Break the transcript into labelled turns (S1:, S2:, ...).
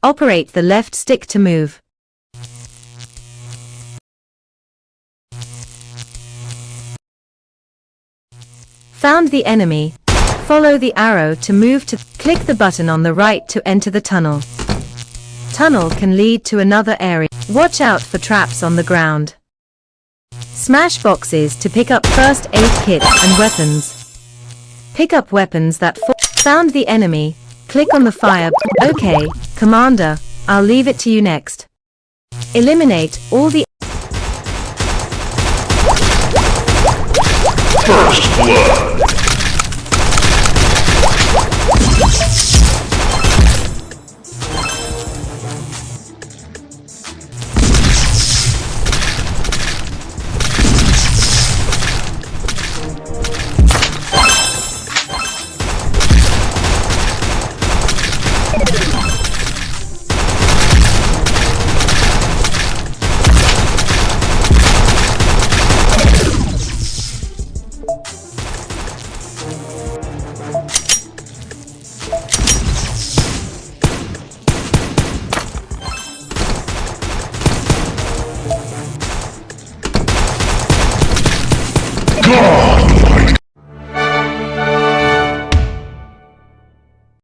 S1: Operate the left stick to move. Found the enemy. Follow the arrow to move to. Click the button on the right to enter the tunnel. Tunnel can lead to another area. Watch out for traps on the ground. Smash boxes to pick up first aid kits and weapons. Pick up weapons that fall. Found the enemy. Click on the fire. Okay, Commander, I'll leave it to you next. Eliminate all the.
S2: First blood.